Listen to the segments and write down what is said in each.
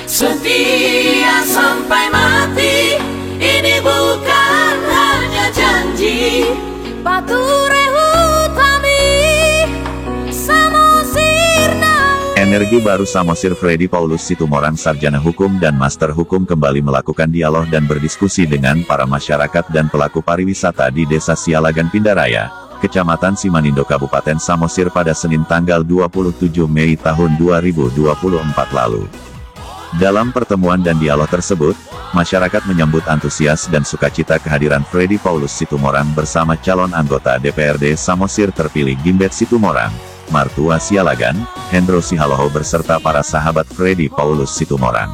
Setia sampai mati, ini bukan hanya janji. Bature Hutami, Samosir Nau. Energi baru Samosir Freddy Paulus Situmorang, Sarjana Hukum dan Master Hukum, kembali melakukan dialog dan berdiskusi dengan para masyarakat dan pelaku pariwisata di Desa Sialagan Pindaraya, Kecamatan Simanindo, Kabupaten Samosir pada Senin tanggal 27 Mei tahun 2024 lalu. Dalam pertemuan dan dialog tersebut, masyarakat menyambut antusias dan sukacita kehadiran Freddy Paulus Situmorang bersama calon anggota DPRD Samosir terpilih Gimbet Situmorang, Martua Sialagan, Hendro Sihaloho beserta para sahabat Freddy Paulus Situmorang.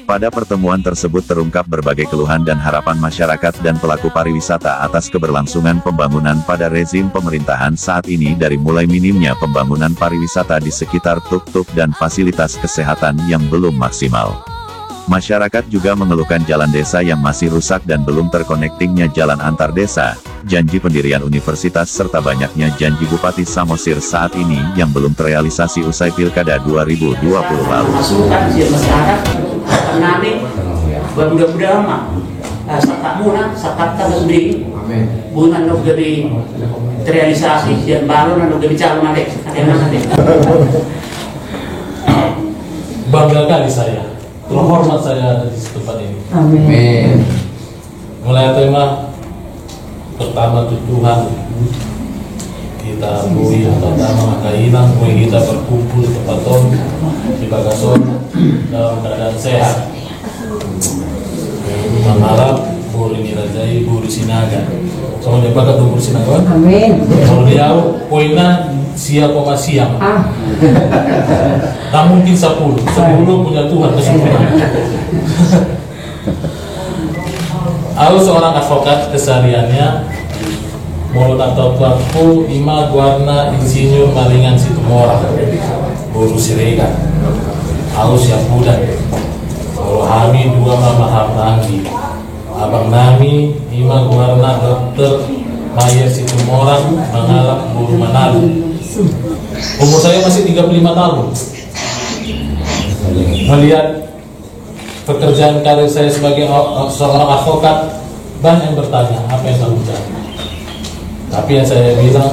Pada pertemuan tersebut terungkap berbagai keluhan dan harapan masyarakat dan pelaku pariwisata atas keberlangsungan pembangunan pada rezim pemerintahan saat ini, dari mulai minimnya pembangunan pariwisata di sekitar tuk-tuk dan fasilitas kesehatan yang belum maksimal. Masyarakat juga mengeluhkan jalan desa yang masih rusak dan belum terkonektingnya jalan antar desa, janji pendirian universitas serta banyaknya janji Bupati Samosir saat ini yang belum terrealisasi usai Pilkada 2020 lalu. Nabi, budak-budak lama, sakat muna, sakat tagas di, bukan nuk jadi terrealisasi dan baru nuk jadi calon adek, Bangga kali saya, terhormat saya ada di tempat ini. Amin. Mulai tema pertama Tuhan kita bui atau nama kainan, bui kita berkumpul di tempat di Bagason dalam keadaan sehat. Mengharap buri nirajai buri sinaga. Sama dia bakat buri sinaga. Amin. Kalau dia poinnya siapa siang. Tak mungkin 10 punya Tuhan kesempurnaan. Aku seorang advokat, kesehariannya mulut atau pelaku ima warna insinyur Malingan Situmorang, Buru Siregar, Aku siap budak, Buru Hami dua mama Hamanggi, Abang Nami ima warna Dokter Mayer Situmorang, Mengalap Buru Manalu. Umur saya masih 35 tahun. Melihat pekerjaan karir saya sebagai seorang advokat, banyak yang bertanya apa yang kamu cari. Tapi yang saya bilang,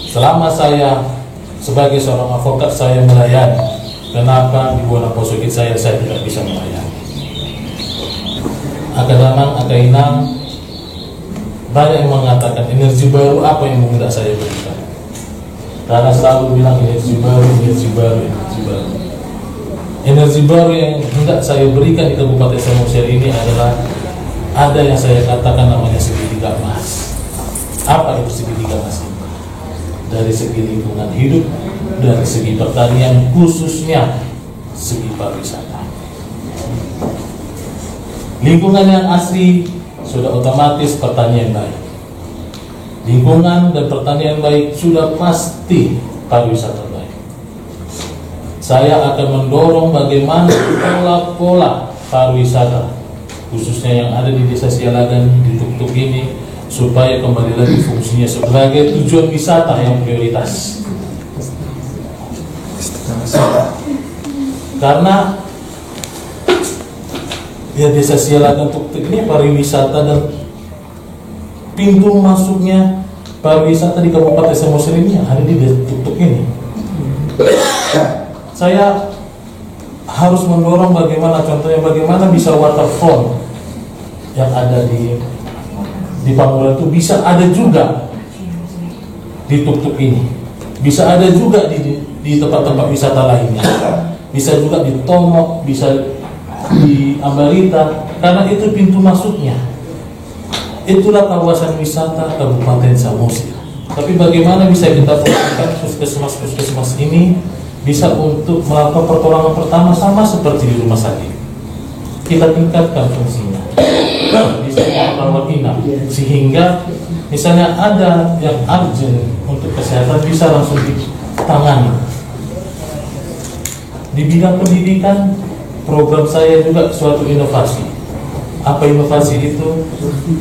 selama saya sebagai seorang advokat saya melayani, kenapa di buana posokit saya tidak bisa melayani? Akadamang, akainang, banyak yang mengatakan energi baru apa yang hendak saya berikan. Karena selalu bilang energi baru, energi baru, energi baru. Energi baru yang hendak saya berikan di Kabupaten Samosir ini adalah ada yang saya katakan namanya segitiga emas. Apa itu segitiga emas ini? Dari segi lingkungan hidup, dari segi pertanian, khususnya segi pariwisata. Lingkungan yang asli sudah otomatis pertanian baik. Lingkungan dan pertanian baik sudah pasti pariwisata baik. Saya akan mendorong bagaimana pola-pola pariwisata, khususnya yang ada di Desa Sialagan, di tuk-tuk ini, supaya kembali lagi fungsinya sebagai tujuan wisata yang prioritas. Karena ya Desa Sialagan tuk-tuk ini pariwisata dan pintu masuknya pariwisata di Kabupaten Samosir ini ada di tuk-tuk ini. Saya harus mendorong bagaimana, contohnya bagaimana bisa waterfront yang ada di Pamulan itu bisa ada juga di tuk-tuk ini, bisa ada juga di tempat-tempat wisata lainnya, bisa juga di Tomok, bisa di Ambarita, karena itu pintu masuknya. Itulah kawasan wisata Kabupaten Samosir. Tapi bagaimana bisa kita fokuskan puskesmas ini bisa untuk melakukan pertolongan pertama sama seperti di rumah sakit. Kita tingkatkan fungsinya. Bisa merawat inap, sehingga misalnya ada yang urgent untuk kesehatan bisa langsung ditangani. Di bidang pendidikan, program saya juga suatu inovasi. Apa inovasi itu?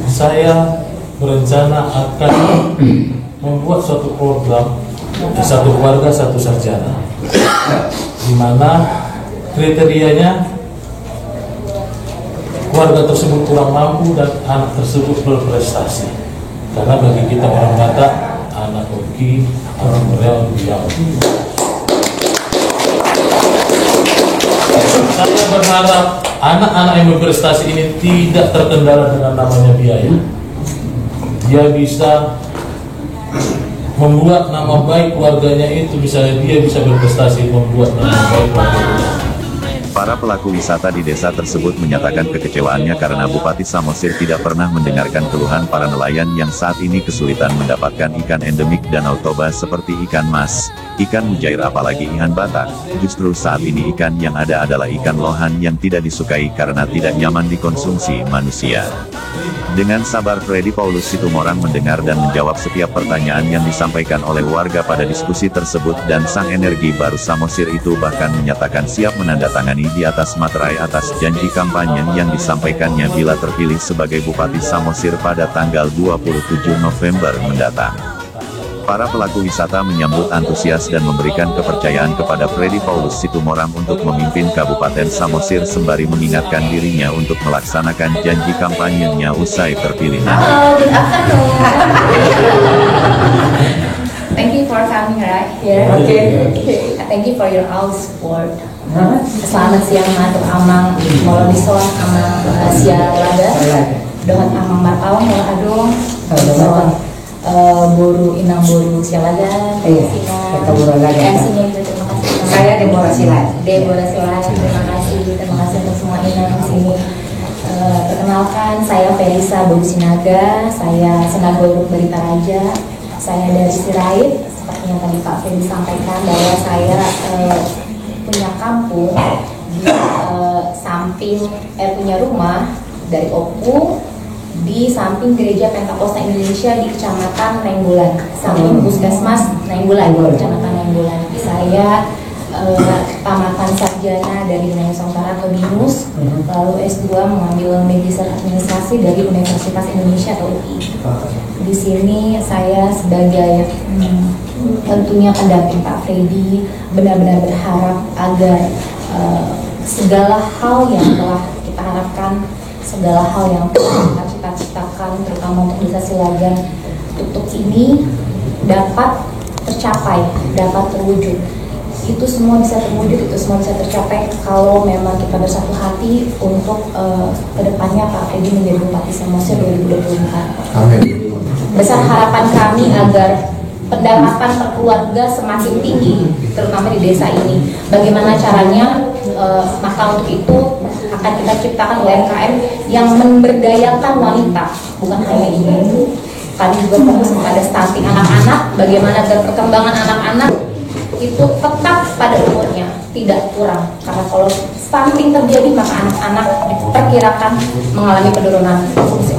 Saya berencana akan membuat suatu program Satu Keluarga Satu Sarjana, di mana kriterianya keluarga tersebut kurang mampu dan anak tersebut berprestasi. Karena bagi kita orang Batak, anak hoki, anak real diam. Saya berharap anak-anak yang berprestasi ini tidak terkendala dengan namanya biaya. Dia bisa membuat nama baik keluarganya itu, misalnya dia bisa berprestasi membuat nama baik keluarganya. Para pelaku wisata di desa tersebut menyatakan kekecewaannya karena Bupati Samosir tidak pernah mendengarkan keluhan para nelayan yang saat ini kesulitan mendapatkan ikan endemik Danau Toba seperti ikan mas, ikan mujair apalagi ikan batak. Justru saat ini ikan yang ada adalah ikan lohan yang tidak disukai karena tidak nyaman dikonsumsi manusia. Dengan sabar Freddy Paulus Situmorang mendengar dan menjawab setiap pertanyaan yang disampaikan oleh warga pada diskusi tersebut dan sang energi baru Samosir itu bahkan menyatakan siap menandatangani di atas materai atas janji kampanye yang disampaikannya bila terpilih sebagai Bupati Samosir pada tanggal 27 November mendatang. Para pelaku wisata menyambut antusias dan memberikan kepercayaan kepada Freddy Paulus Situmorang untuk memimpin Kabupaten Samosir sembari mengingatkan dirinya untuk melaksanakan janji kampanyenya usai terpilih nanti. Good afternoon. Thank you for coming right here. Okay. Thank you for your all support. Selamat siang Matur Amang Molodiso Amang Sialaga Dohan Amang Marpawang Mola Adong Buru Inang Buru Sialaga kita buru lagi. MC-nya juga terima kasih. Saya Deborah Silai. Terima kasih untuk semua inang di sini. Perkenalkan, saya Felisa Bogu Sinaga, saya Senagoruk Berita Raja, saya dari Sirait. Seperti yang tadi Pak Feli sampaikan bahwa saya punya kampung di samping punya rumah dari Opung di samping Gereja Pentakosta Indonesia di Kecamatan Nainggolan, samping Puskesmas Nainggolan, Kecamatan Nainggolan. Saya tamatan sarjana dari Dunia Nusantara atau BINUS, lalu S2 mengambil Magister Administrasi dari Universitas Indonesia atau UI. Di sini saya sebagai tentunya pendamping Pak Freddy benar-benar berharap agar segala hal yang telah kita harapkan, segala hal yang kita cita-citakan, terutama untuk desa Silagan Tutuk ini dapat tercapai, dapat terwujud. Itu semua bisa terwujud, itu semua bisa tercapai kalau memang kita bersatu hati untuk kedepannya Pak Freddy menjadi Bupati Samosir 2024. Amin. Besar harapan kami agar pendapatan per keluarga semakin tinggi, terutama di desa ini. Bagaimana caranya? Maka untuk itu akan kita ciptakan UMKM yang memberdayakan wanita, bukan hanya ibu. Kami juga fokus pada stunting anak-anak, bagaimana agar perkembangan anak-anak itu tetap pada umurnya, tidak kurang. Karena kalau stunting terjadi maka anak-anak diperkirakan mengalami penurunan fungsi.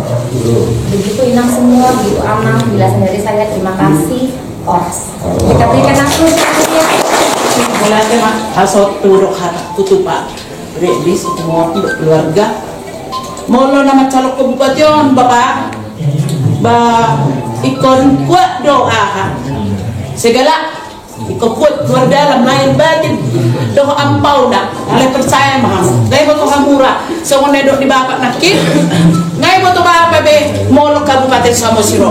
Begitu inang semua, begitu Amang, jelasan dari saya. Terima kasih. Oras. Kita berikan apresiasinya. Mulai mak asal turuk harap kutupa redis semua keluarga. Molo nama calon kabupaten bapak ba ikon kuat doa segala ikon kuat keluarga dalam lahir batin doa ampau dah oleh percaya mah ngai boto hamura songone dok di bapak nakit ngai boto bapak be molo kabupaten Samosir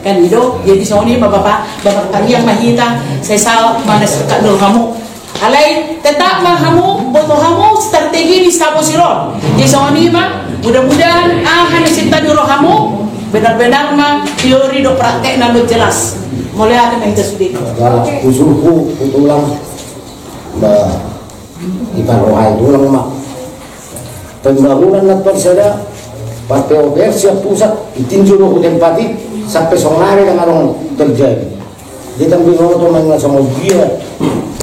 kan itu jadi soni bapak kalian mahita saya salah mana sekat dulu kamu alai tetap mah kamu boto kamu strategi di Samosir jadi soni mah mudah-mudahan hanya cinta dulu kamu benar-benar mah teori do praktek lalu jelas mulai ada mahita sudah usulku ulang ikan rohai ulang mah pembangunan na persada Partai OPR siap pusat itinjau lo Udempati sampai sonare dengan orang terjadi. Dia tambah orang tu mengenal sama dia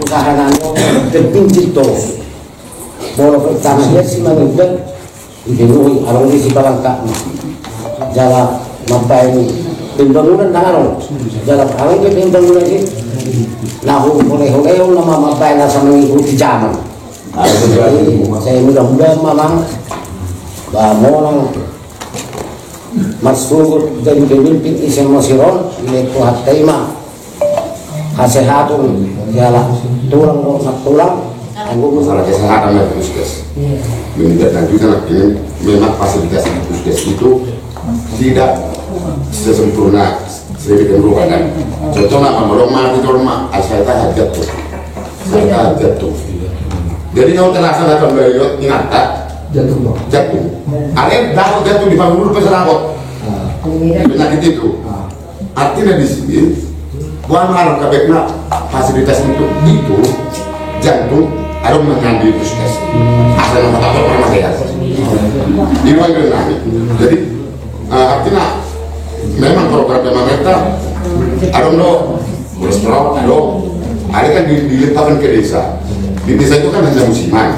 usaha nano terpincit tu. Bola pertama dia si mengundang dipenuhi orang ini si balangka jalan mampai ini pembangunan tangan jalan orang ke pembangunan ini lahu oleh nama mampai nasa mengikuti zaman. Saya mudah-mudahan mamang bahwa masuk dari pemimpin Islam Masiron ini kuat tema hasehatun jalan tulang masalah kesehatan dan puskes. Menindaklanjuti ini memang fasilitas di puskes itu tidak sesempurna sedikit berubah kan. Contohnya apa? Mati orang saya hajat tuh, saya hajat tuh. Jadi kalau terlaksana kan beliau ingat tak? Jatuh. Ada yang jatuh di panggung dulu peserangkot. Penyakit itu. Artinya di sini bukan harus kabekna fasilitas itu jantung ada mengambil puskes. Asal nama tak pernah saya. Ini bagaimana? Jadi artinya memang program pemerintah ada kolesterol, ada kan diletakkan ke desa. Di desa itu kan hanya musiman.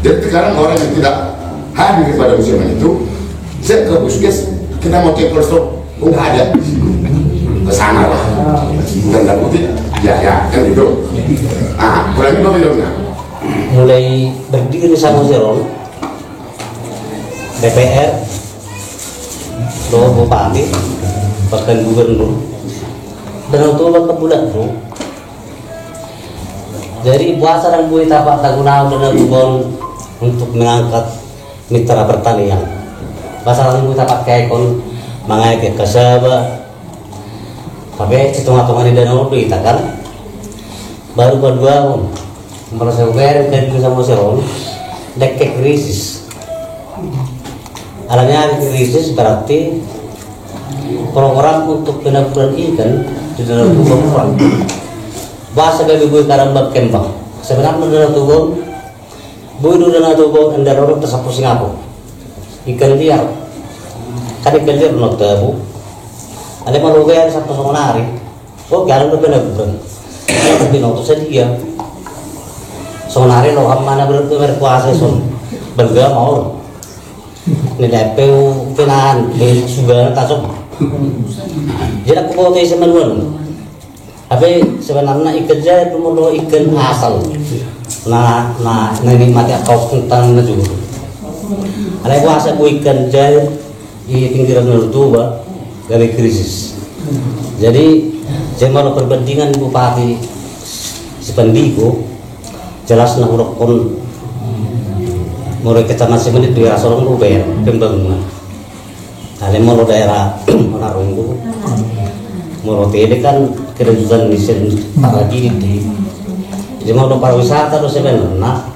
Jadi sekarang orang yang tidak hadir pada musiman itu, saya ke puskes kita mau cek kolesterol, nggak ada. Kesana lah, dan tak putih, ya kan gitu. Kurangnya bagaimana? Mulai berdiri sama Seron, DPR, Bupati, bahkan Gubernur, dan untuk bulan bro. Jadi puasa dan buih tapak tagunau dan gubon untuk mengangkat mitra pertanian. Puasa dan buih tapak kekon mengangkat kasaba. Tapi hitung-hitungan di danau berita kan baru berdua merasa ber dan bisa museum dekat krisis. Alanya krisis berarti program untuk penampungan ikan di dalam tubuh orang. Bahasa bagi bui karambak kembang. Sebenarnya dalam tubuh bui dalam tubuh anda orang tersapu singapu ikan liar. Kan ikan liar not tabu. Ada malu gaya satu sonari, jalan berbeda-beda. Tapi nonton saja. Sonari lo mana berkuasa son, bergam mau. Nilai penan, juga tak sok. Jadi aku bawa ke semenuan. Tapi sebenarnya ikan jaya itu mau ikan asal. Nah ini mati kau tentang juga. Ada kuasa ikan jaya di pinggiran Nutuba. Dari krisis. Jadi saya mau perbandingan Bupati Sepandiko jelas nak urukon mulai kecamatan menit di Rasolong itu bayar pembangunan. Kalau mau daerah Monarunggu, mau tele kan kerenjuan misen lagi di. Jadi mau pariwisata terus sebenarnya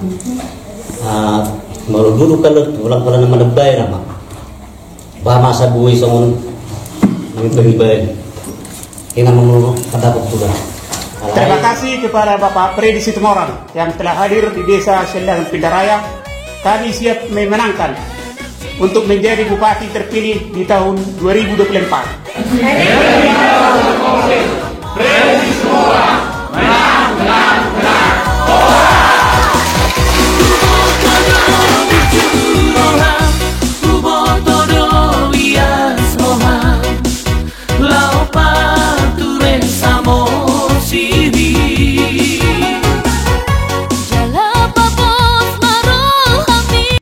mau dulu kan ulang nama lebay nama. Bah masa bui songon Terima kasih kepada Bapak Freddy Situmorang yang telah hadir di Desa Sialagan Pindaraya. Kami siap memenangkan untuk menjadi Bupati terpilih di tahun 2024.